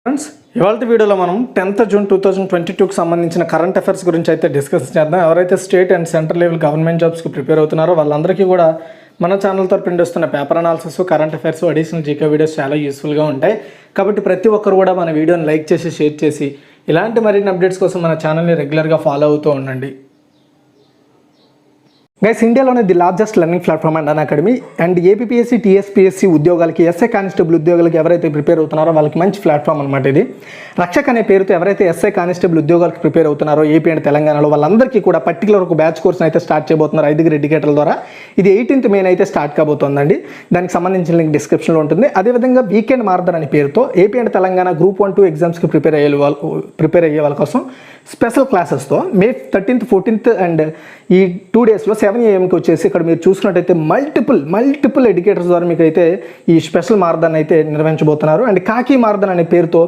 Friends ఇవాళ వీడియోలో మనం 10th జూన్ 2022కి సంబంధించిన కరెంట్ అఫైర్స్ గురించి అయితే డిస్కస్ చేద్దాం. ఎవరైతే state and central level government జాబ్స్కి ప్రిపేర్ అవుతున్నారో వాళ్ళందరికీ కూడా మన ఛానల్ తరపున వస్తున్న paper analysis, current affairs, additional GK videos చాలా యూస్ఫుల్గా ఉంటాయి. కాబట్టి ప్రతి ఒక్కరు కూడా మన వీడియోని లైక్ చేసి షేర్ చేసి ఇలాంటి మరిన్ని అప్డేట్స్ కోసం మన ఛానల్ని రెగ్యులర్గా ఫాలో అవుతూ ఉండండి. గైస్, ఇండియాలోనే the largest learning platform and academy and APSC, TSPSC ఉద్యోగాలకి, ఎస్ఐ కానిస్టేబుల్ ఉద్యోగాలకి ఎవరైతే ప్రిపేర్ అవుతున్నారో వాళ్ళకి మంచి ప్లాట్ఫామ్ అనమాట ఇది. రక్షక్ అనే పేరుతో ఎవరైతే ఎస్ఐ కానిస్టేబుల్ ఉద్యోగాలకు ప్రిపేర్ అవుతున్నారో ఏపీ అండ్ తెలంగాణలో వాళ్ళందరికీ కూడా పర్టికులర్ ఒక బ్యాచ్ కోర్స్ని అయితే స్టార్ట్ చేయబోతున్నారు 5 ఎడ్యుకేటర్ల ద్వారా. ఇది 18th మే అయితే స్టార్ట్ కాబోతోందండి. దానికి సంబంధించిన లింక్ డిస్క్రిప్షన్లో ఉంటుంది. అదేవిధంగా వీకెండ్ మారథాన్ అనే పేరుతో ఏపీ అండ్ తెలంగాణ గ్రూప్ 1, 2 ఎగ్జామ్స్కి ప్రిపేర్ అయ్యే వాళ్ళ కోసం special క్లాసెస్తో May 13th, 14th and ఈ 2 డేస్లో 7 AM వచ్చేసి ఇక్కడ మీరు చూసుకున్నట్టయితే మల్టిపుల్ ఎడ్యుకేటర్స్ ద్వారా మీకు అయితే ఈ స్పెషల్ మారథాన్ అయితే నిర్వహించబోతున్నారు. అండ్ కాకి మారథాన్ అనే పేరుతో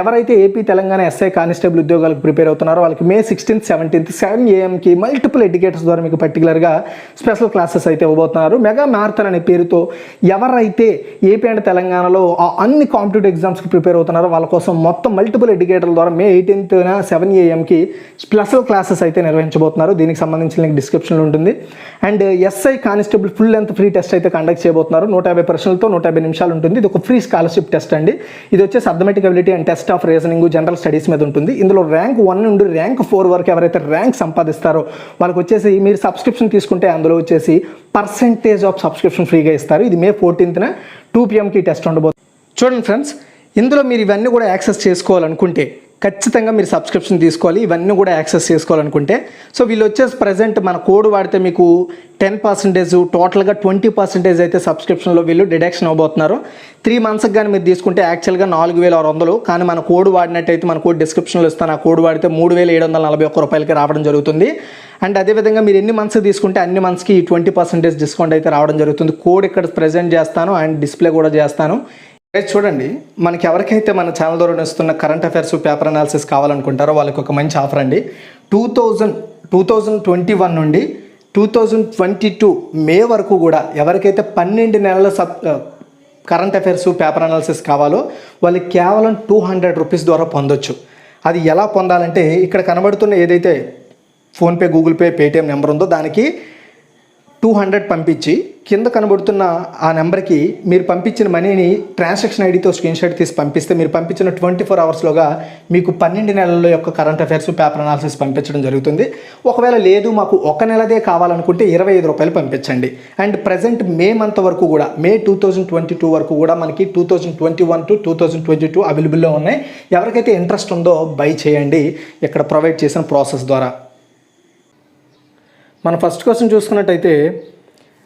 ఎవరైతే ఏపీ, తెలంగాణ ఎస్ఐ కానిస్టేబుల్ ఉద్యోగాలకు ప్రిపేర్ అవుతున్నారో వాళ్ళకి మే 16th, 17th 7 AM multiple educators ద్వారా మీకు పర్టికులర్గా స్పెషల్ క్లాసెస్ అయితే ఇవ్వబోతున్నారు. మెగా మారథాన్ అనే పేరుతో ఎవరైతే ఏపీ అండ్ తెలంగాణలో అన్ని కాంపిటేటివ్ ఎగ్జామ్స్కి ప్రిపేర్ అవుతున్నారో వాళ్ళ కోసం మొత్తం మల్టిపుల్ ఎడ్యుకేటర్ల ద్వారా మే 18th 7 AM స్పెషల్ క్లాసెస్ అయితే నిర్వహించబోతున్నారు. దీనికి సంబంధించిన లింక్ డిస్క్రిప్షన్లో ఉంటుంది. And SI constable full length free test అయితే కండక్ట్ చేయబోతున్నారు. 150 ప్రశ్నలతో 150 నిమిషాలు ఉంటుంది. ఇది ఒక ఫ్రీ స్కాలర్షిప్ టెస్ట్ అండి. ఇది వచ్చేసి arithmetic ability and test of reasoning, general studies మీద ఉంటుంది. ఇందులో ర్యాంక్ 1 నుండి ర్యాంక్ 4 వరకు ఎవరైతే ర్యాంక్ సంపాదిస్తారో వాళ్ళకి వచ్చేసి మీరు సబ్స్క్రిప్షన్ తీసుకుంటే అందులో వచ్చేసి పర్సెంటేజ్ ఆఫ్ సబ్స్క్రిప్షన్ ఫ్రీగా ఇస్తారు. ఇది మే 14th 2 PM టెస్ట్ ఉండబోతుంది. చూడండి ఫ్రెండ్స్, ఇందులో మీరు ఇవన్నీ కూడా యాక్సెస్ చేసుకోవాలనుకుంటే ఖచ్చితంగా మీరు సబ్స్క్రిప్షన్ తీసుకోవాలి. ఇవన్నీ కూడా యాక్సెస్ చేసుకోవాలనుకుంటే సో వీళ్ళు వచ్చేసి ప్రజెంట్ మన కోడ్ వాడితే మీకు 10%, టోటల్గా 20% అయితే సబ్స్క్రిప్షన్లో వీళ్ళు డిడక్షన్ అవ్వబోతున్నారు. 3 monthsకి కానీ మీరు తీసుకుంటే యాక్చువల్గా 4,600, కానీ మన కోడ్ వాడినట్టయితే మన కోడ్ డిస్క్రిప్షన్లో ఇస్తాను. ఆ కోడ్ వాడితే 3,741 రూపాయలకి రావడం జరుగుతుంది. అండ్ అదేవిధంగా మీరు ఎన్ని మంత్స్ తీసుకుంటే అన్ని మంత్స్కి 20% డిస్కౌంట్ అయితే రావడం జరుగుతుంది. కోడ్ ఇక్కడ ప్రజెంట్ చేస్తాను అండ్ డిస్ప్లే కూడా చేస్తాను. చూడండి, మనకి ఎవరికైతే మన ఛానల్ ద్వారా వస్తున్న కరెంట్ అఫైర్స్, పేపర్ అనాలిసిస్ కావాలనుకుంటారో వాళ్ళకి ఒక మంచి ఆఫర్ అండి. 2021 నుండి 2022 మే వరకు కూడా ఎవరికైతే 12 నెలల కరెంట్ అఫైర్స్, పేపర్ అనాలిసిస్ కావాలో వాళ్ళు కేవలం 200 రూపీస్ ద్వారా పొందొచ్చు. అది ఎలా పొందాలంటే ఇక్కడ కనబడుతున్న ఏదైతే PhonePe, Google pay, Paytm number ఉందో దానికి 200 పంపించి కింద కనబడుతున్న ఆ నెంబర్కి మీరు పంపించిన మనీని ట్రాన్సాక్షన్ ఐడితో స్క్రీన్షాట్ తీసి పంపిస్తే మీరు పంపించిన 24 అవర్స్లోగా మీకు 12 నెలల యొక్క కరెంట్ అఫైర్స్, పేపర్ అనాలిసిస్ పంపించడం జరుగుతుంది. ఒకవేళ లేదు మాకు 1 నెలదే కావాలనుకుంటే 25 రూపాయలు పంపించండి. అండ్ ప్రజెంట్ మే మంత్ వరకు కూడా మే 2022 వరకు కూడా మనకి 2021 to 2022 అవైలబుల్లో ఉన్నాయి. ఎవరికైతే ఇంట్రెస్ట్ ఉందో బై చేయండి ఇక్కడ ప్రొవైడ్ చేసిన ప్రాసెస్ ద్వారా. మన ఫస్ట్ క్వశ్చన్ చూసుకున్నట్టయితే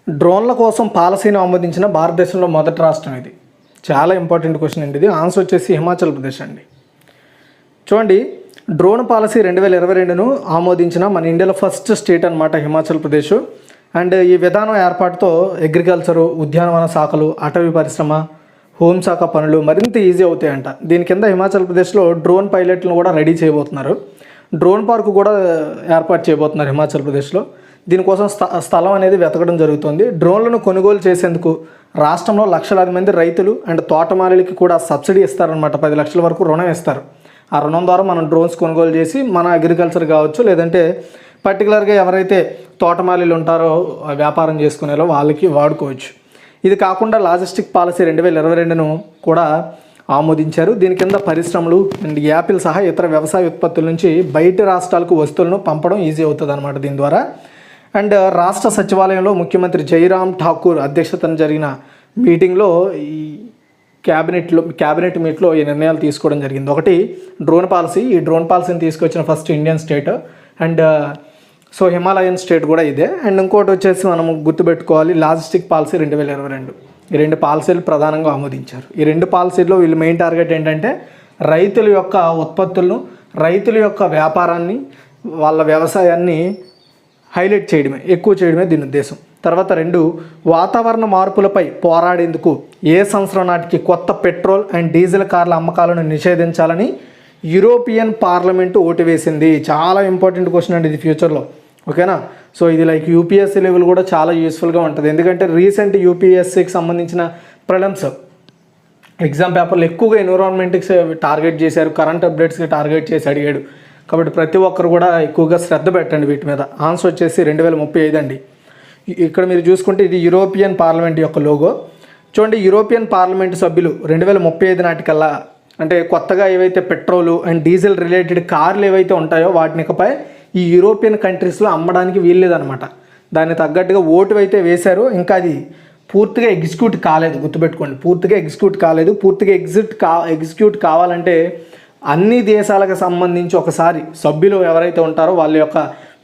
డ్రోన్ల కోసం పాలసీని ఆమోదించిన భారతదేశంలో మొదటి రాష్ట్రం ఇది. చాలా ఇంపార్టెంట్ క్వశ్చన్ అండి ఇది. ఆన్సర్ వచ్చేసి హిమాచల్ ప్రదేశ్ అండి. చూడండి, డ్రోన్ పాలసీ 2022ను ఆమోదించిన మన ఇండియాలో ఫస్ట్ స్టేట్ అనమాట హిమాచల్ ప్రదేశ్. అండ్ ఈ విధానం ఏర్పాటుతో అగ్రికల్చరు, ఉద్యానవన శాఖలు, అటవీ పరిశ్రమ, హోంశాఖ పనులు మరింత ఈజీ అవుతాయంట. దీని కింద హిమాచల్ ప్రదేశ్లో డ్రోన్ పైలట్లను కూడా రెడీ చేయబోతున్నారు. డ్రోన్ పార్క్ కూడా ఏర్పాటు చేయబోతున్నారు హిమాచల్ ప్రదేశ్లో. దీనికోసం స్థలం అనేది వెతకడం జరుగుతుంది. డ్రోన్లను కొనుగోలు చేసేందుకు రాష్ట్రంలో లక్షలాది మంది రైతులు అండ్ తోటమాలీలకి కూడా సబ్సిడీ ఇస్తారనమాట. 10 లక్షల వరకు రుణం ఇస్తారు. ఆ రుణం ద్వారా మనం డ్రోన్స్ కొనుగోలు చేసి మన అగ్రికల్చర్ కావచ్చు, లేదంటే పర్టికులర్గా ఎవరైతే తోటమాలీలు ఉంటారో వ్యాపారం చేసుకునేలో వాళ్ళకి వాడుకోవచ్చు. ఇది కాకుండా లాజిస్టిక్ పాలసీ 2022ను కూడా ఆమోదించారు. దీని కింద పరిశ్రమలు అండ్ యాపిల్ సహా ఇతర వ్యవసాయ ఉత్పత్తుల నుంచి బయట రాష్ట్రాలకు వస్తువులను పంపడం ఈజీ అవుతుంది అనమాట దీని ద్వారా. అండ్ రాష్ట్ర సచివాలయంలో ముఖ్యమంత్రి జైరామ్ ఠాకూర్ అధ్యక్షతన జరిగిన మీటింగ్లో ఈ క్యాబినెట్ మీట్లో ఈ నిర్ణయాలు తీసుకోవడం జరిగింది. ఒకటి డ్రోన్ పాలసీ. ఈ డ్రోన్ పాలసీని తీసుకొచ్చిన first Indian state and so Himalayan state కూడా ఇదే. అండ్ ఇంకోటి వచ్చేసి మనం గుర్తుపెట్టుకోవాలి లాజిస్టిక్ పాలసీ 2022. ఈ 2 పాలసీలు ప్రధానంగా ఆమోదించారు. ఈ 2 పాలసీల్లో వీళ్ళు మెయిన్ టార్గెట్ ఏంటంటే రైతుల యొక్క ఉత్పత్తులను, రైతుల యొక్క వ్యాపారాన్ని, వాళ్ళ వ్యవసాయాన్ని హైలైట్ చేయడమే, ఎక్కువ చేయడమే దీని ఉద్దేశం. తర్వాత 2 వాతావరణ మార్పులపై పోరాడేందుకు ఏ సంవత్సరం నాటికి కొత్త పెట్రోల్ అండ్ డీజిల్ కార్ల అమ్మకాలను నిషేధించాలని యూరోపియన్ పార్లమెంటు ఓటు వేసింది. చాలా ఇంపార్టెంట్ క్వశ్చన్ అండి ఇది ఫ్యూచర్లో. ఓకేనా? సో ఇది లైక్ యూపీఎస్సీ లెవెల్ కూడా చాలా యూస్ఫుల్గా ఉంటుంది. ఎందుకంటే రీసెంట్ యూపీఎస్సీకి సంబంధించిన ప్రిలిమ్స్ ఎగ్జామ్ పేపర్లు ఎక్కువగా ఎన్విరాన్మెంట్కి టార్గెట్ చేశారు, కరెంట్ అప్డేట్స్కి టార్గెట్ చేసి అడిగాడు. కాబట్టి ప్రతి ఒక్కరు కూడా ఎక్కువగా శ్రద్ధ పెట్టండి వీటి మీద. ఆన్సర్ వచ్చేసి 2035 అండి. ఇక్కడ మీరు చూసుకుంటే ఇది యూరోపియన్ పార్లమెంట్ యొక్క లోగో. చూడండి, యూరోపియన్ పార్లమెంట్ సభ్యులు 2035 నాటికల్లా అంటే కొత్తగా ఏవైతే పెట్రోలు అండ్ డీజిల్ రిలేటెడ్ కార్లు ఏవైతే ఉంటాయో వాటిని ఇకపై ఈ యూరోపియన్ కంట్రీస్లో అమ్మడానికి వీల్లేదనమాట. దానికి తగ్గట్టుగా ఓటు అయితే వేశారు, ఇంకా అది పూర్తిగా ఎగ్జిక్యూట్ కాలేదు. గుర్తుపెట్టుకోండి, పూర్తిగా ఎగ్జిక్యూట్ కాలేదు. పూర్తిగా ఎగ్జిక్యూట్ కావాలంటే అన్ని దేశాలకు సంబంధించి ఒకసారి సభ్యులు ఎవరైతే ఉంటారో వాళ్ళ యొక్క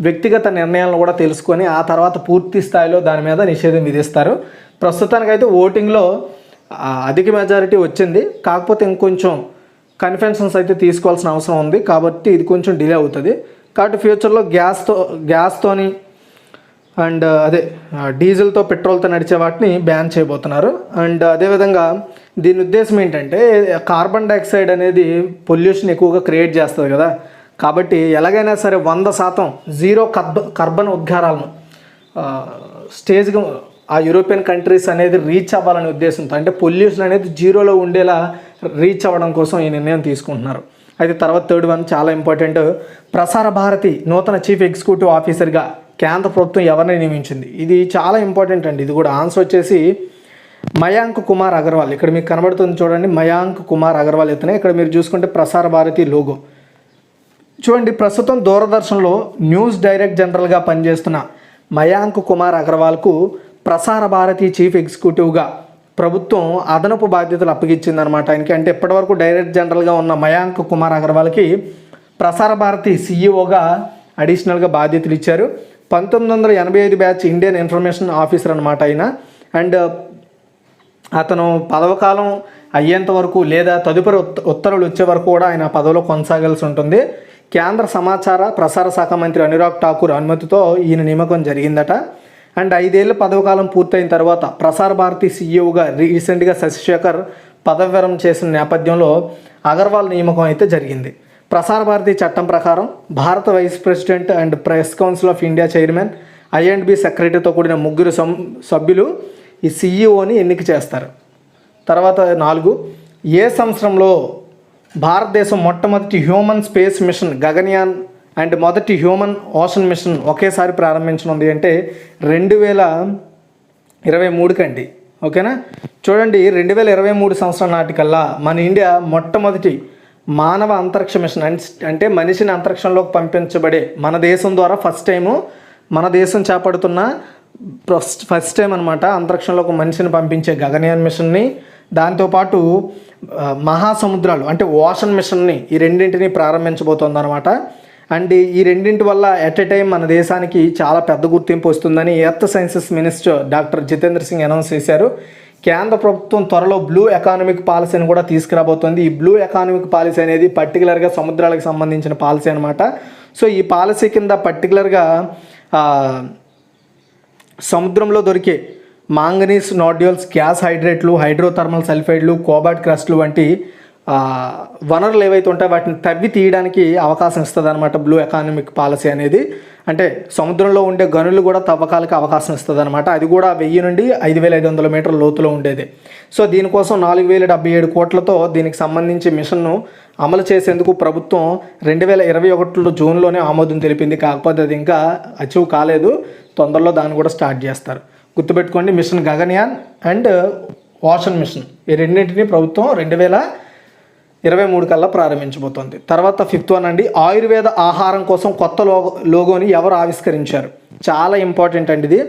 వ్యక్తిగత నిర్ణయాలను కూడా తెలుసుకొని ఆ తర్వాత పూర్తి స్థాయిలో దాని మీద నిషేధం విధిస్తారు. ప్రస్తుతానికైతే ఓటింగ్లో అధిక మెజారిటీ వచ్చింది, కాకపోతే ఇంకొంచెం కన్ఫెషన్స్ అయితే తీసుకోవాల్సిన అవసరం ఉంది. కాబట్టి ఇది కొంచెం డిలే అవుతుంది. కాబట్టి ఫ్యూచర్లో గ్యాస్తోని అండ్ డీజిల్తో పెట్రోల్తో నడిచే వాటిని బ్యాన్ చేయబోతున్నారు. అండ్ అదేవిధంగా దీని ఉద్దేశం ఏంటంటే కార్బన్ డైఆక్సైడ్ అనేది పొల్యూషన్ ఎక్కువగా క్రియేట్ చేస్తుంది కదా. కాబట్టి ఎలాగైనా సరే 100% జీరో కార్బన్ ఉద్గారాలను స్టేజ్గా ఆ యూరోపియన్ కంట్రీస్ అనేది రీచ్ అవ్వాలనే ఉద్దేశంతో, అంటే పొల్యూషన్ అనేది జీరోలో ఉండేలా రీచ్ అవ్వడం కోసం ఈ నిర్ణయం తీసుకుంటున్నారు. అయితే తర్వాత 3rd వన్ చాలా ఇంపార్టెంట్. ప్రసార భారతి నూతన చీఫ్ ఎగ్జిక్యూటివ్ ఆఫీసర్గా కేంద్ర ప్రభుత్వం ఎవరిని నియమించింది? ఇది చాలా ఇంపార్టెంట్ అండి. ఇది కూడా ఆన్సర్ వచ్చేసి మయాంక్ కుమార్ అగర్వాల్. ఇక్కడ మీకు కనబడుతుంది చూడండి, మయాంక్ కుమార్ అగర్వాల్ ఇతనే. ఇక్కడ మీరు చూసుకుంటే ప్రసార భారతి లోగో చూడండి. ప్రస్తుతం దూరదర్శన్లో న్యూస్ డైరెక్టర్ జనరల్గా పనిచేస్తున్న మయాంక్ కుమార్ అగర్వాల్కు ప్రసార భారతి చీఫ్ ఎగ్జిక్యూటివ్గా ప్రభుత్వం అదనపు బాధ్యతలు అప్పగించిందనమాట ఆయనకి. అంటే ఇప్పటివరకు డైరెక్టర్ జనరల్గా ఉన్న మయాంక్ కుమార్ అగర్వాల్కి ప్రసార భారతి సీఈఓగా అడిషనల్గా బాధ్యతలు ఇచ్చారు. 1985 బ్యాచ్ ఇండియన్ ఇన్ఫర్మేషన్ ఆఫీసర్ అనమాట ఆయన. అండ్ అతను పదవకాలం అయ్యేంత వరకు లేదా తదుపరి ఉత్తర్వులు వచ్చే వరకు కూడా ఆయన పదవిలో కొనసాగాల్సి ఉంటుంది. కేంద్ర సమాచార ప్రసార శాఖ మంత్రి అనురాగ్ ఠాకూర్ అనుమతితో ఈయన నియామకం జరిగిందట. అండ్ 5 ఏళ్ళ పదవకాలం పూర్తయిన తర్వాత ప్రసార భారతి సీఈఓగా రీసెంట్గా శశిశేఖర్ పదవి విరమణ చేసిన నేపథ్యంలో అగర్వాల్ నియామకం అయితే జరిగింది. ప్రసార భారతి చట్టం ప్రకారం భారత vice president and press council of India chairman I&B సెక్రటరీతో కూడిన 3 సభ్యులు ఈ సీఈఓని ఎన్నిక చేస్తారు. తర్వాత 4, ఏ సంవత్సరంలో భారతదేశం మొట్టమొదటి human space machine Gaganyaan and మొదటి హ్యూమన్ ఓషన్ మిషన్ ఒకేసారి ప్రారంభించనుంది అంటే 2023 కండి. ఓకేనా. చూడండి, 2023 సంవత్సరం నాటికల్లా మన ఇండియా మొట్టమొదటి మానవ అంతరిక్ష మిషన్ అంటే మనిషిని అంతరిక్షంలోకి పంపించబడే మన దేశం ద్వారా మన దేశం చేపడుతున్న ఫస్ట్ టైం అనమాట అంతరిక్షంలోకి మనిషిని పంపించే గగన్యాన్ మిషన్ని, దాంతోపాటు మహాసముద్రాలు అంటే ఓషన్ మిషన్ని, ఈ రెండింటిని ప్రారంభించబోతోంది అనమాట. అండ్ ఈ రెండింటి వల్ల ఎట్ ఎ టైం మన దేశానికి చాలా పెద్ద గుర్తింపు వస్తుందని earth sciences minister doctor Jitendra Singh announce చేశారు. కేంద్ర ప్రభుత్వం త్వరలో బ్లూ ఎకానమిక్ పాలసీని కూడా తీసుకురాబోతోంది. ఈ బ్లూ ఎకానమిక్ పాలసీ అనేది పర్టికులర్గా సముద్రాలకు సంబంధించిన పాలసీ అనమాట. సో ఈ పాలసీ కింద పర్టికులర్గా సముద్రంలో దొరికే మాంగనీస్ నోడ్యూల్స్, గ్యాస్ హైడ్రేట్లు, హైడ్రోథర్మల్ సల్ఫైడ్లు, కోబాల్ట్ క్రస్ట్లు వంటి వనరులు ఏవైతే ఉంటాయో వాటిని తవ్వి తీయడానికి అవకాశం ఇస్తుంది అనమాట బ్లూ ఎకానమిక్ పాలసీ అనేది. అంటే సముద్రంలో ఉండే గనులు కూడా తవ్వకాలకి అవకాశం ఇస్తుంది అనమాట. అది కూడా 1000 నుండి 5500 మీటర్ల లోతులో ఉండేది. సో దీనికోసం 4077 కోట్లతో దీనికి సంబంధించి మిషన్ను అమలు చేసేందుకు ప్రభుత్వం 2021 జూన్లోనే ఆమోదం తెలిపింది. కాకపోతే అది ఇంకా అచీవ్ కాలేదు. తొందరలో దాన్ని కూడా స్టార్ట్ చేస్తారు. గుర్తుపెట్టుకోండి, mission Gaganyaan and ocean mission ఈ రెండింటిని ప్రభుత్వం 2023 కల్లా ప్రారంభించబోతోంది. తర్వాత 5th వన్ అండి, ఆయుర్వేద ఆహారం కోసం కొత్త లోగోని ఎవరు ఆవిష్కరించారు? చాలా ఇంపార్టెంట్ అండి ఇది.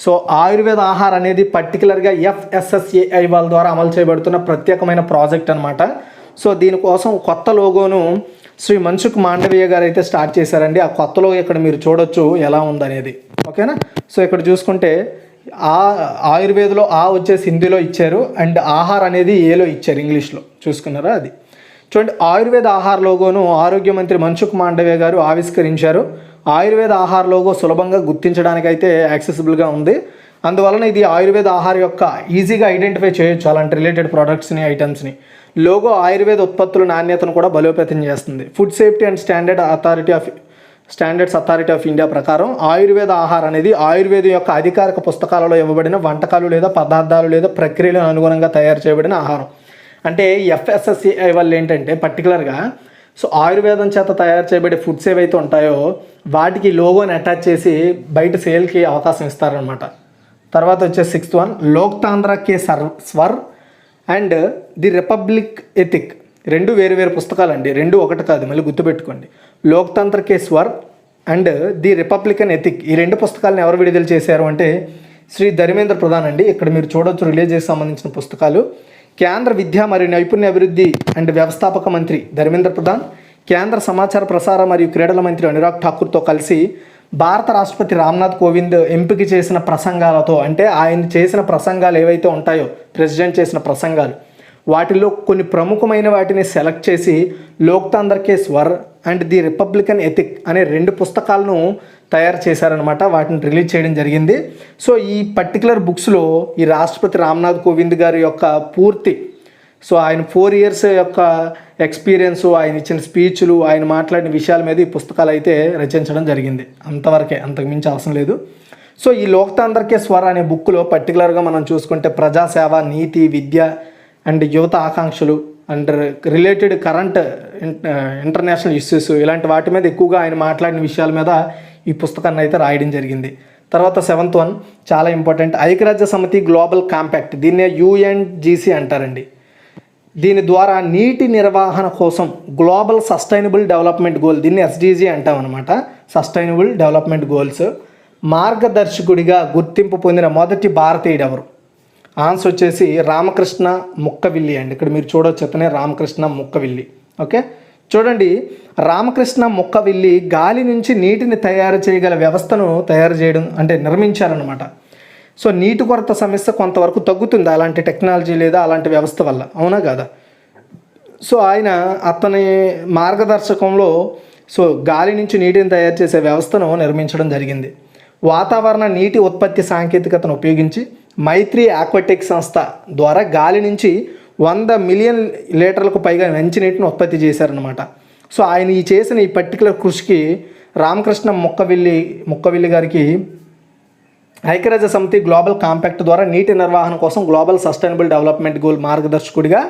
సో ఆయుర్వేద ఆహారం అనేది పర్టికులర్గా FSSAI వాళ్ళ ద్వారా అమలు చేయబడుతున్న ప్రత్యేకమైన ప్రాజెక్ట్ అనమాట. సో దీనికోసం కొత్త లోగోను శ్రీ మన్సుఖ్ మాండవీయ గారు అయితే స్టార్ట్ చేశారండి. ఆ కొత్త లోగో ఇక్కడ మీరు చూడొచ్చు ఎలా ఉందనేది. ఓకేనా. సో ఇక్కడ చూసుకుంటే ఆయుర్వేదలో వచ్చేసి హిందీలో ఇచ్చారు అండ్ ఆహార్ అనేది ఏలో ఇచ్చారు, ఇంగ్లీష్లో చూసుకున్నారా. అది చూడండి, ఆయుర్వేద ఆహార లోగోను ఆరోగ్య మంత్రి మన్సుఖ్ మాండవీయ గారు ఆవిష్కరించారు. ఆయుర్వేద ఆహార లోగో సులభంగా గుర్తించడానికైతే యాక్సెసిబుల్గా ఉంది. అందువలన ఇది ఆయుర్వేద ఆహారం యొక్క ఈజీగా ఐడెంటిఫై చేయొచ్చు అలాంటి రిలేటెడ్ ప్రోడక్ట్స్ని, ఐటమ్స్ని. లోగో ఆయుర్వేద ఉత్పత్తుల నాణ్యతను కూడా బలోపేతం చేస్తుంది. Food safety and standards authority of India ప్రకారం ఆయుర్వేద ఆహారం అనేది ఆయుర్వేదం యొక్క అధికారిక పుస్తకాలలో ఇవ్వబడిన వంటకాలు లేదా పదార్థాలు లేదా ప్రక్రియలకు అనుగుణంగా తయారు చేయబడిన ఆహారం. అంటే ఎఫ్ఎస్ఎస్సిఐ వాళ్ళు ఏంటంటే పర్టికులర్గా సో ఆయుర్వేదం చేత తయారు చేయబడే ఫుడ్స్ ఏవైతే ఉంటాయో వాటికి లోగోని అటాచ్ చేసి బయట సేల్కి అవకాశం ఇస్తారనమాట. తర్వాత వచ్చేసి 6th one Loktantra Ke Swar and the republic ethic. రెండు వేరు వేరు పుస్తకాలండి, రెండు ఒకటి కాదు, మళ్ళీ గుర్తుపెట్టుకోండి. Loktantra Ke Swar and the republican ethic, ఈ రెండు పుస్తకాలను ఎవరు విడుదల చేశారు అంటే శ్రీ ధర్మేంద్ర ప్రధాన్ అండి. ఇక్కడ మీరు చూడొచ్చు రిలీజియస్ సంబంధించిన పుస్తకాలు. కేంద్ర విద్యా మరియు నైపుణ్య అభివృద్ధి అండ్ వ్యవస్థాపక మంత్రి ధర్మేంద్ర ప్రధాన్, కేంద్ర సమాచార ప్రసార మరియు క్రీడల మంత్రి అనురాగ్ ఠాకూర్తో కలిసి భారత రాష్ట్రపతి రామ్నాథ్ కోవింద్ ఎంపిక చేసిన ప్రసంగాలతో, అంటే ఆయన చేసిన ప్రసంగాలు ఏవైతే ఉంటాయో ప్రెసిడెంట్ చేసిన ప్రసంగాలు వాటిల్లో కొన్ని ప్రముఖమైన వాటిని సెలెక్ట్ చేసి లోక్తాంధ్ర Ke Swar and the republican ethic అనే రెండు పుస్తకాలను తయారు చేశారనమాట. వాటిని రిలీజ్ చేయడం జరిగింది. సో ఈ పర్టికులర్ బుక్స్లో ఈ రాష్ట్రపతి రామ్నాథ్ కోవింద్ గారి యొక్క పూర్తి, సో ఆయన 4 years యొక్క ఎక్స్పీరియన్స్, ఆయన ఇచ్చిన స్పీచ్లు, ఆయన మాట్లాడిన విషయాల మీద ఈ పుస్తకాలు అయితే రచించడం జరిగింది. అంతవరకే, అంతకుమించి అవసరం లేదు. సో ఈ లోక్తాంధ్ర కే స్వర్ అనే బుక్లో పర్టికులర్గా మనం చూసుకుంటే ప్రజాసేవ, నీతి, విద్య అండ్ యువత ఆకాంక్షలు and related current international issues ఇలాంటి వాటి మీద ఎక్కువగా ఆయన మాట్లాడిన విషయాల మీద ఈ పుస్తకాన్ని అయితే రాయడం జరిగింది. తర్వాత 7th వన్ చాలా ఇంపార్టెంట్, ఐక్యరాజ్య సమితి గ్లోబల్ కాంపాక్ట్, దీన్నే యుఎన్జిసి అంటారండి. దీని ద్వారా నీటి నిర్వహణ కోసం గ్లోబల్ సస్టైనబుల్ డెవలప్మెంట్ గోల్, దీన్ని ఎస్డిజి అంటాం అనమాట, సస్టైనబుల్ డెవలప్మెంట్ గోల్స్ మార్గదర్శకుడిగా గుర్తింపు పొందిన మొదటి భారతీయుడు ఎవరు? ఆన్సర్ వచ్చేసి రామకృష్ణ ముక్కవిల్లి అండి. ఇక్కడ మీరు చూడవచ్చు, అతనే రామకృష్ణ ముక్కవిల్లి. ఓకే, చూడండి, రామకృష్ణ ముక్కవిల్లి గాలి నుంచి నీటిని తయారు చేయగల వ్యవస్థను తయారు చేయడం అంటే నిర్మించారనమాట. సో నీటి కొరత సమస్య కొంతవరకు తగ్గుతుంది అలాంటి టెక్నాలజీ లేదా అలాంటి వ్యవస్థ వల్ల, అవునా కదా? సో అతని మార్గదర్శకంలో సో గాలి నుంచి నీటిని తయారు చేసే వ్యవస్థను నిర్మించడం జరిగింది. వాతావరణ నీటి ఉత్పత్తి సాంకేతికతను ఉపయోగించి మైత్రి ఆక్వాటిక్ సంస్థ ద్వారా గాలి నుంచి 100 మిలియన్ లీటర్లకు పైగా మంచినీటిని ఉత్పత్తి చేశారనమాట. సో ఆయన చేసిన ఈ పర్టికులర్ కృషికి రామకృష్ణ ముక్కవిల్లి గారికి ఐక్యరాజ్య సమితి గ్లోబల్ కాంపాక్ట్ ద్వారా నీటి నిర్వహణ కోసం గ్లోబల్ సస్టైనబుల్ డెవలప్మెంట్ గోల్ మార్గదర్శకుడిగా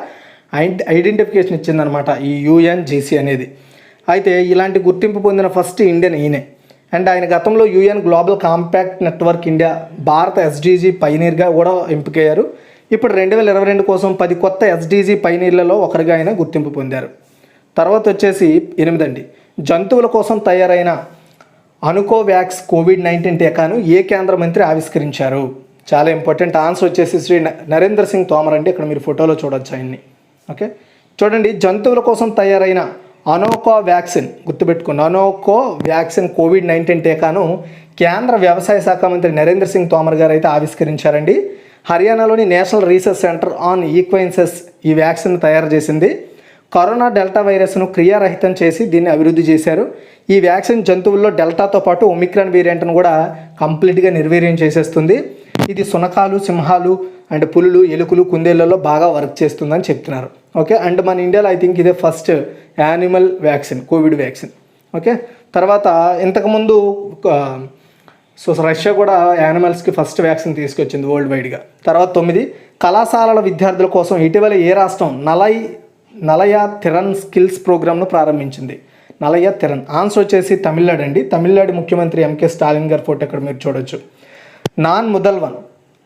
ఐడెంటిఫికేషన్ ఇచ్చిందనమాట ఈ యుఎన్జిసి అనేది. అయితే ఇలాంటి గుర్తింపు పొందిన ఫస్ట్ ఇండియన్ ఈయనే. అండ్ ఆయన గతంలో UN global compact network India భారత ఎస్డిజి పైనీర్గా కూడా ఎంపికయ్యారు. ఇప్పుడు 2022 కోసం 10 కొత్త ఎస్డిజి పైనీర్లలో ఒకరిగా ఆయన గుర్తింపు పొందారు. తర్వాత వచ్చేసి 8 అండి, జంతువుల కోసం తయారైన అనుకోవ్యాక్స్ కోవిడ్-19 టీకాను ఏ కేంద్ర మంత్రి ఆవిష్కరించారు? చాలా ఇంపార్టెంట్. ఆన్సర్ వచ్చేసి శ్రీ నరేంద్ర సింగ్ తోమర్ అండి. ఇక్కడ మీరు ఫోటోలో చూడొచ్చు ఆయన్ని. ఓకే, చూడండి, జంతువుల కోసం తయారైన అనోకో వ్యాక్సిన్, గుర్తుపెట్టుకోండి, అనోకో వ్యాక్సిన్ కోవిడ్-19 టీకాను కేంద్ర వ్యవసాయ శాఖ మంత్రి నరేంద్ర సింగ్ తోమర్ గారు అయితే ఆవిష్కరించారండి. హర్యానాలోని నేషనల్ రీసెర్చ్ సెంటర్ ఆన్ ఈక్వెన్సెస్ ఈ వ్యాక్సిన్ తయారు చేసింది. కరోనా డెల్టా వైరస్ను క్రియారహితం చేసి దీన్ని అభివృద్ధి చేశారు. ఈ వ్యాక్సిన్ జంతువుల్లో డెల్టాతో పాటు ఒమిక్రాన్ వేరియంట్ను కూడా కంప్లీట్గా నిర్వీర్యం చేసేస్తుంది. ఇది సునకాలు, సింహాలు అండ్ పులులు, ఎలుకలు, కుందేళ్లలో బాగా వర్క్ చేస్తుందని చెప్తున్నారు. ఓకే, అండ్ మన ఇండియాలో ఐ థింక్ ఇదే first animal vaccine, Covid vaccine. Okay, తర్వాత ఇంతకుముందు సో రష్యా కూడా యానిమల్స్కి ఫస్ట్ వ్యాక్సిన్ తీసుకొచ్చింది వరల్డ్ వైడ్గా. తర్వాత 9 కళాశాలల విద్యార్థుల కోసం ఇటీవల ఏ రాష్ట్రం నలయా థిరన్ స్కిల్స్ ప్రోగ్రామ్ను ప్రారంభించింది? నలయా థిరన్. ఆన్సర్ వచ్చేసి తమిళనాడు అండి. తమిళనాడు ముఖ్యమంత్రి ఎంకే స్టాలిన్ గారి ఫోటో ఇక్కడ మీరు చూడొచ్చు. నాన్ ముదల్వన్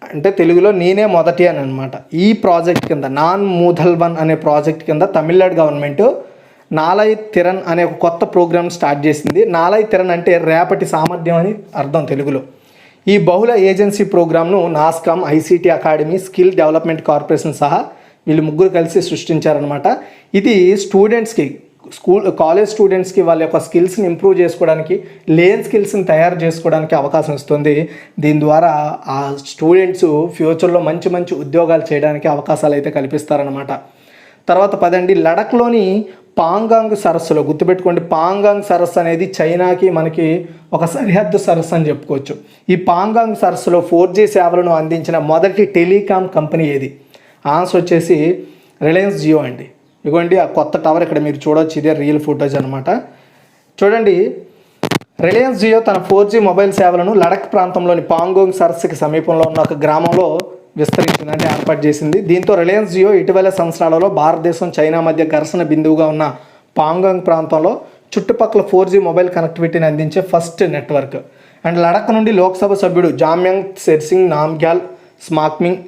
అంటే తెలుగులో నేనే మొదటి అని అనమాట. ఈ ప్రాజెక్ట్ కింద నాన్ ముదల్వన్ అనే ప్రాజెక్ట్ కింద తమిళనాడు గవర్నమెంట్ నాలయ్ థిరన్ అనే ఒక కొత్త ప్రోగ్రామ్ స్టార్ట్ చేసింది. నాలయ్ థిరన్ అంటే రేపటి సామర్థ్యం అని అర్థం తెలుగులో. ఈ బహుళ ఏజెన్సీ ప్రోగ్రామ్ను NASSCOM, ICT academy, skill development corporation సహా వీళ్ళు ముగ్గురు కలిసి సృష్టించారనమాట. ఇది స్టూడెంట్స్కి, కాలేజ్ స్టూడెంట్స్కి వాళ్ళ యొక్క స్కిల్స్ని ఇంప్రూవ్ చేసుకోవడానికి, లేని స్కిల్స్ని తయారు చేసుకోవడానికి అవకాశం ఇస్తుంది. దీని ద్వారా ఆ స్టూడెంట్స్ ఫ్యూచర్లో మంచి మంచి ఉద్యోగాలు చేయడానికి అవకాశాలు అయితే కల్పిస్తారనమాట. తర్వాత 10 లడఖ్లోని పాంగాంగ్ సరస్సులో, గుర్తుపెట్టుకోండి, పాంగాంగ్ సరస్సు అనేది చైనాకి మనకి ఒక సరిహద్దు సరస్సు అని చెప్పుకోవచ్చు. ఈ పాంగాంగ్ సరస్సులో 4G సేవలను అందించిన మొదటి టెలికాం కంపెనీ ఏది? ఆన్సర్ వచ్చేసి రిలయన్స్ జియో అండి. ఇదిగోండి ఆ కొత్త టవర్ ఇక్కడ మీరు చూడవచ్చు, ఇదే రియల్ ఫుటేజ్ అనమాట. చూడండి, రిలయన్స్ జియో తన 4G మొబైల్ సేవలను లడఖ్ ప్రాంతంలోని పాంగోంగ్ సరస్సుకి సమీపంలో ఉన్న ఒక గ్రామంలో విస్తరించింది, అంటే ఏర్పాటు చేసింది. దీంతో రిలయన్స్ జియో ఇటీవల సంవత్సరాలలో భారతదేశం చైనా మధ్య ఘర్షణ బిందువుగా ఉన్న పాంగాంగ్ ప్రాంతంలో చుట్టుపక్కల 4G మొబైల్ కనెక్టివిటీని అందించే ఫస్ట్ నెట్వర్క్. అండ్ లడఖ్ నుండి లోక్సభ సభ్యుడు జామ్యంగ్ సెర్సింగ్ నామ్గ్యాల్ స్మాక్మింగ్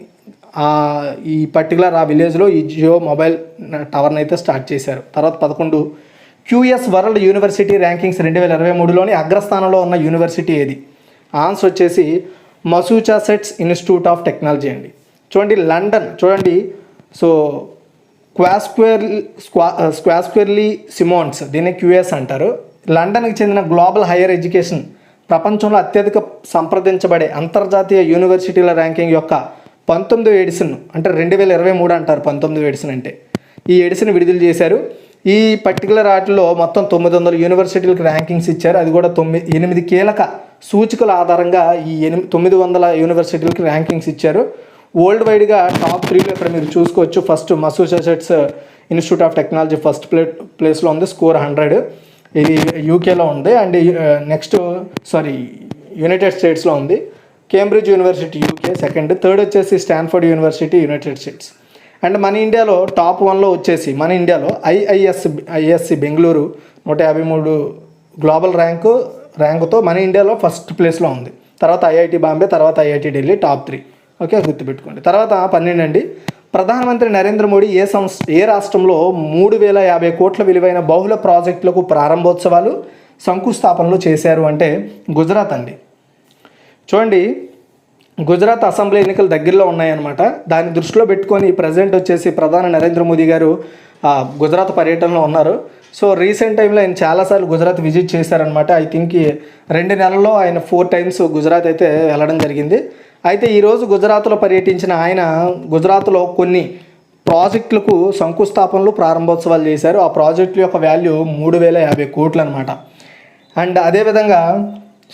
ఈ పర్టికులర్ ఆ విలేజ్లో ఈ జియో మొబైల్ టవర్ని అయితే స్టార్ట్ చేశారు. తర్వాత 11 QS వరల్డ్ యూనివర్సిటీ ర్యాంకింగ్స్ 2023లోని అగ్రస్థానంలో ఉన్న యూనివర్సిటీ ఏది? ఆన్సర్ వచ్చేసి మసూచాసెట్స్ ఇన్స్టిట్యూట్ ఆఫ్ టెక్నాలజీ అండి. చూడండి లండన్, చూడండి సో స్క్వాస్క్వెర్లీ సిమోన్స్, దీన్ని QS అంటారు. లండన్కి చెందిన గ్లోబల్ హైయర్ ఎడ్యుకేషన్ ప్రపంచంలో అత్యధిక సంప్రదించబడే అంతర్జాతీయ యూనివర్సిటీల ర్యాంకింగ్ యొక్క 19వ ఎడిషన్, అంటే 2023 అంటారు 19వ ఎడిషన్ అంటే, ఈ ఎడిషన్ విడుదల చేశారు. ఈ పర్టికులర్ వాటిలో మొత్తం 900 యూనివర్సిటీలకు ర్యాంకింగ్స్ ఇచ్చారు. అది కూడా 8 కీలక సూచికల ఆధారంగా ఈ 900 యూనివర్సిటీలకు ర్యాంకింగ్స్ ఇచ్చారు. వరల్డ్ వైడ్గా టాప్ 3లో ఇక్కడ మీరు చూసుకోవచ్చు. First Massachusetts Institute of Technology first ప్లేస్లో ఉంది, స్కోర్ 100, ఇది యూకేలో ఉంది. అండ్ నెక్స్ట్ యునైటెడ్ స్టేట్స్లో ఉంది. Cambridge University UK second, third వచ్చేసి Stanford University United States. And మన ఇండియాలో టాప్ 1లో వచ్చేసి మన ఇండియాలో ఐఐఎస్సి బెంగళూరు 153 గ్లోబల్ ర్యాంకుతో మన ఇండియాలో ఫస్ట్ ప్లేస్లో ఉంది. తర్వాత IIT బాంబే, తర్వాత IIT ఢిల్లీ, టాప్ 3. ఓకే, గుర్తుపెట్టుకోండి. తర్వాత 12 అండి, ప్రధానమంత్రి నరేంద్ర మోడీ ఏ రాష్ట్రంలో 3050 కోట్ల విలువైన బహుళ ప్రాజెక్టులకు ప్రారంభోత్సవాలు శంకుస్థాపనలు చేశారు అంటే గుజరాత్ అండి. చూడండి గుజరాత్ అసెంబ్లీ ఎన్నికలు దగ్గరలో ఉన్నాయన్నమాట. దాన్ని దృష్టిలో పెట్టుకొని ప్రజెంట్ వచ్చేసి ప్రధాని నరేంద్ర మోదీ గారు గుజరాత్ పర్యటనలో ఉన్నారు. సో రీసెంట్ టైంలో ఆయన చాలాసార్లు గుజరాత్ విజిట్ చేశారనమాట. ఐ థింక్ 2 నెలల్లో ఆయన 4 టైమ్స్ గుజరాత్ అయితే వెళ్ళడం జరిగింది. అయితే ఈరోజు గుజరాత్లో పర్యటించిన ఆయన గుజరాత్లో కొన్ని ప్రాజెక్టులకు శంకుస్థాపనలు ప్రారంభోత్సవాలు చేశారు. ఆ ప్రాజెక్టుల యొక్క వాల్యూ 3050 కోట్లు అనమాట. అండ్ అదేవిధంగా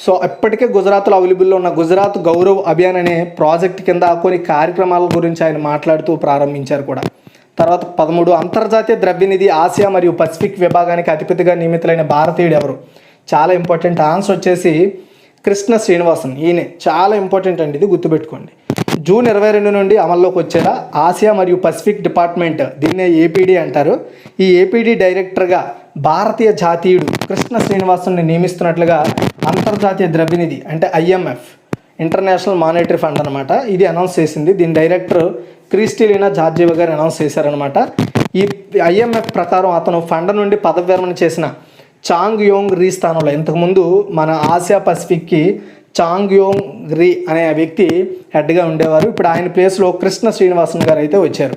సో ఇప్పటికే గుజరాత్లో అవైలబుల్లో ఉన్న గుజరాత్ గౌరవ్ అభియాన్ అనే ప్రాజెక్ట్ కింద కొన్ని కార్యక్రమాల గురించి ఆయన మాట్లాడుతూ ప్రారంభించారు కూడా. తర్వాత 13 అంతర్జాతీయ ద్రవ్యనిధి ఆసియా మరియు పసిఫిక్ విభాగానికి అతిపెద్దగా నియమితులైన భారతీయుడు ఎవరు? చాలా ఇంపార్టెంట్. ఆన్సర్ వచ్చేసి కృష్ణ శ్రీనివాసన్. ఈయనే చాలా ఇంపార్టెంట్ అండి, ఇది గుర్తుపెట్టుకోండి. జూన్ 22 నుండి అమల్లోకి వచ్చేలా ఆసియా మరియు పసిఫిక్ డిపార్ట్మెంట్, దీన్నే APD అంటారు. ఈ APD డైరెక్టర్గా భారతీయ జాతీయుడు కృష్ణ శ్రీనివాసన్ని నియమిస్తున్నట్లుగా అంతర్జాతీయ ద్రవ్యనిధి అంటే IMF, ఇంటర్నేషనల్ మానిటరీ ఫండ్ అనమాట, ఇది అనౌన్స్ చేసింది. దీని డైరెక్టర్ క్రిస్టిలినా జార్జియా గారు అనౌన్స్ చేశారనమాట. ఈ IMF ప్రకారం అతను ఫండ్ నుండి పదవి విరమణ చేసిన చాంగ్ యోంగ్ రీ స్థానంలో, ఇంతకుముందు మన ఆసియా పసిఫిక్కి చాంగ్ యోంగ్ రీ అనే వ్యక్తి హెడ్గా ఉండేవారు. ఇప్పుడు ఆయన ప్లేస్లో కృష్ణ శ్రీనివాసన్ గారు అయితే వచ్చారు.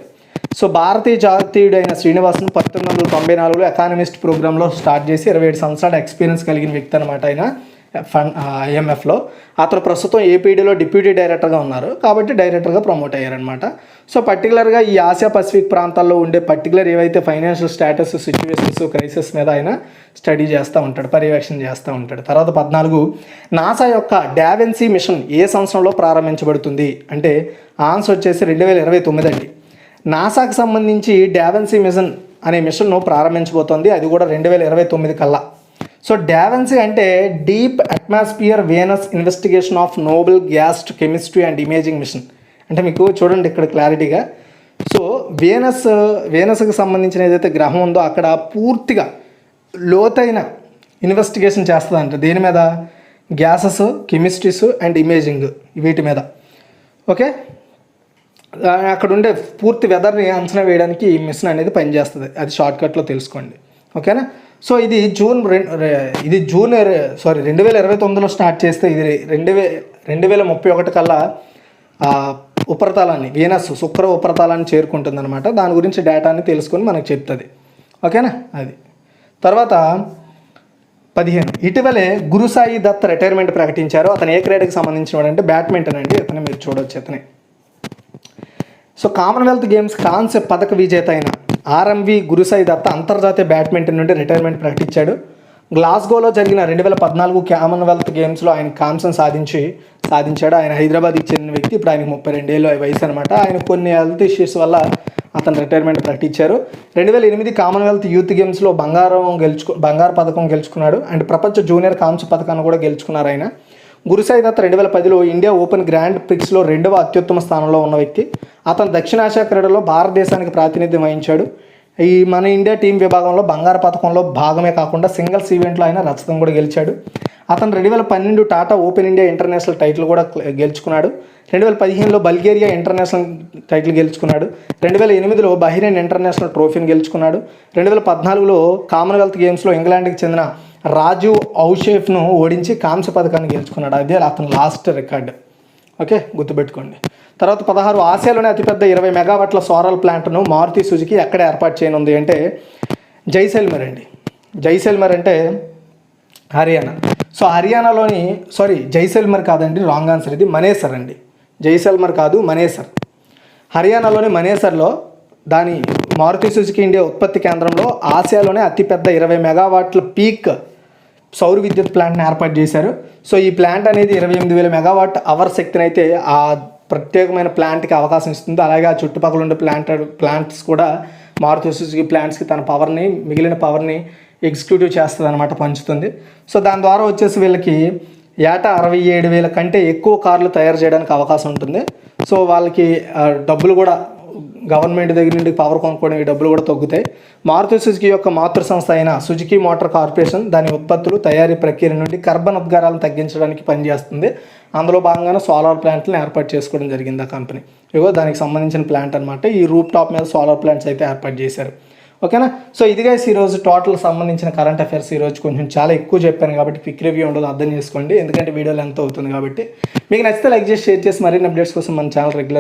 సో భారతీయ జాతీయుడైన శ్రీనివాసన్ 1994లో ఎకానమిస్ట్ ప్రోగ్రాంలో స్టార్ట్ చేసి 27 సంవత్సరాల ఎక్స్పీరియన్స్ కలిగిన వ్యక్తి అనమాట. ఆయన IMFలో అతను ప్రస్తుతం APDలో డిప్యూటీ డైరెక్టర్గా ఉన్నారు, కాబట్టి డైరెక్టర్గా ప్రమోట్ అయ్యారనమాట. సో పర్టికులర్గా ఈ ఆసియా పసిఫిక్ ప్రాంతాల్లో ఉండే పర్టికులర్ ఏవైతే ఫైనాన్షియల్ స్టేటస్, సిచ్యువేషన్స్, క్రైసిస్ మీద ఆయన స్టడీ చేస్తూ ఉంటాడు, పర్యవేక్షణ చేస్తూ ఉంటాడు. తర్వాత 14 నాసా యొక్క డావెన్సీ మిషన్ ఏ సంవత్సరంలో ప్రారంభించబడుతుంది అంటే ఆన్సర్ వచ్చేసి 2029 అండి. నాసాకు సంబంధించి డావెన్సీ మిషన్ అనే మిషన్ను ప్రారంభించబోతోంది, అది కూడా 2029 కల్లా. సో డావెన్సీ అంటే deep atmosphere Venus investigation of noble gas chemistry and imaging mission. అంటే మీకు చూడండి ఇక్కడ క్లారిటీగా. సో వేనస్కి సంబంధించిన ఏదైతే గ్రహం ఉందో అక్కడ పూర్తిగా లోతైన ఇన్వెస్టిగేషన్ చేస్తుందంట. దేని మీద? గ్యాసెస్, కెమిస్ట్రీస్ అండ్ ఇమేజింగ్, వీటి మీద. ఓకే, అక్కడ ఉండే పూర్తి వెదర్ని అంచనా వేయడానికి ఈ మిషన్ అనేది పనిచేస్తుంది. అది షార్ట్కట్లో తెలుసుకోండి. ఓకేనా? సో ఇది 2029లో స్టార్ట్ చేస్తే ఇది 2031 కల్లా ఉపరితలాన్ని, వీనస్ శుక్ర ఉపరితలాన్ని చేరుకుంటుందన్నమాట. దాని గురించి డేటాని తెలుసుకొని మనకు చెప్తుంది. ఓకేనా? అది తర్వాత 15 ఇటీవలే గురుసాయి దత్ రిటైర్మెంట్ ప్రకటించారు. అతను ఏ క్రీడకి సంబంధించిన వాడు అంటే బ్యాడ్మింటన్ అండి. అతను మీరు చూడవచ్చు, అతనే. సో కామన్వెల్త్ గేమ్స్ కాంస్య పథక విజేత అయిన RMV గురుసాయి దత్త అంతర్జాతీయ బ్యాడ్మింటన్ నుండి రిటైర్మెంట్ ప్రకటించాడు. గ్లాస్గోలో జరిగిన 2014 కామన్వెల్త్ గేమ్స్లో ఆయన కాంస్యం సాధించాడు. ఆయన హైదరాబాద్కి చెందిన వ్యక్తి. ఇప్పుడు ఆయనకు 32 ఏళ్ళ వయసు అనమాట. ఆయన కొన్ని హెల్త్ ఇష్యూస్ వల్ల అతను రిటైర్మెంట్ ప్రకటించారు. 2008 కామన్వెల్త్ యూత్ గేమ్స్లో బంగారు పథకం గెలుచుకున్నాడు. అండ్ ప్రపంచ జూనియర్ కాంస్య పథకాన్ని కూడా గెలుచుకున్నారు ఆయన. గురుసాయి దత్ 2010లో ఇండియా ఓపెన్ గ్రాండ్ ప్రిక్స్లో 2వ అత్యుత్తమ స్థానంలో ఉన్న వ్యక్తి. అతను దక్షిణాసియా క్రీడల్లో భారతదేశానికి ప్రాతినిధ్యం వహించాడు. ఈ మన ఇండియా టీం విభాగంలో బంగారు పథకంలో భాగమే కాకుండా సింగిల్స్ ఈవెంట్లో ఆయన రజతం కూడా గెలిచాడు. అతను 2012 Tata open India international title కూడా గెలుచుకున్నాడు. 2015లో బల్గేరియా ఇంటర్నేషనల్ టైటిల్ గెలుచుకున్నాడు. 2008లో బహ్రెయిన్ ఇంటర్నేషనల్ ట్రోఫీని గెలుచుకున్నాడు. 2014లో కామన్వెల్త్ గేమ్స్లో ఇంగ్లాండ్కి చెందిన రాజీవ్ ఔషేఫ్ను ఓడించి కాంస్య పథకాన్ని గెలుచుకున్నాడు. అదే అతను లాస్ట్ రికార్డు. ఓకే, గుర్తుపెట్టుకోండి. తర్వాత 16 ఆసియాలోనే అతిపెద్ద 20 మెగావాట్ల సోలార్ ప్లాంట్ను మారుతి సుజుకి ఎక్కడ ఏర్పాటు చేయనుంది అంటే జైసల్మేర్ అండి. జైసల్మేర్ అంటే హర్యానా. సో హర్యానాలోని జైసల్మేర్ కాదండి, రాంగ్ ఆన్సర్ ఇది, మనేసర్ అండి. జైసల్మేర్ కాదు, మనేసర్. హర్యానాలోని మనేసర్లో దాని మారుతి సుజుకి ఇండియా ఉత్పత్తి కేంద్రంలో ఆసియాలోనే అతిపెద్ద 20 మెగావాట్ల పీక్ సౌర విద్యుత్ ప్లాంట్ని ఏర్పాటు చేశారు. సో ఈ ప్లాంట్ అనేది 28,000 మెగావాట్ అవర్ శక్తిని అయితే ఆ ప్రత్యేకమైన ప్లాంట్కి అవకాశం ఇస్తుంది. అలాగే ఆ చుట్టుపక్కల ఉండే ప్లాంట్స్ కూడా మారుతి సుజుకి ప్లాంట్స్కి తన పవర్ని, మిగిలిన పవర్ని ఎగ్జిక్యూటివ్ చేస్తుంది అనమాట, పంచుతుంది. సో దాని ద్వారా వచ్చేసి వీళ్ళకి ఏటా 67,000 కంటే ఎక్కువ కార్లు తయారు చేయడానికి అవకాశం ఉంటుంది. సో వాళ్ళకి డబ్బులు కూడా గవర్నమెంట్ దగ్గర నుండి పవర్ కొనుక్కోవడానికి డబ్బులు కూడా తగ్గుతాయి. మారుతి సుజుకి యొక్క మాతృ సంస్థ అయిన సుజుకి మోటార్ కార్పొరేషన్ దాని ఉత్పత్తులు, తయారీ ప్రక్రియ నుండి కార్బన్ ఉద్గారాలను తగ్గించడానికి పనిచేస్తుంది. అందులో భాగంగానే సోలార్ ప్లాంట్లను ఏర్పాటు చేసుకోవడం జరిగింది ఆ కంపెనీ. ఇగో దానికి సంబంధించిన ప్లాంట్ అనమాట. ఈ రూప్ టాప్ మీద సోలార్ ప్లాంట్స్ అయితే ఏర్పాటు చేశారు. ఓకేనా. సో ఇదిగా ఈరోజు టోటల్ సంబంధించిన కరెంట్ అఫైర్స్. ఈరోజు కొంచెం చాలా ఎక్కువ చెప్పాను కాబట్టి క్విక్ రివ్యూ ఉండదు, అర్థం చేసుకోండి, ఎందుకంటే వీడియోలు ఎంత అవుతుంది కాబట్టి. మీకు నచ్చితే లైక్ చేసి, షేర్ చేసి మరిన్ని అప్డేట్స్ కోసం మన ఛానల్ రెగ్యులర్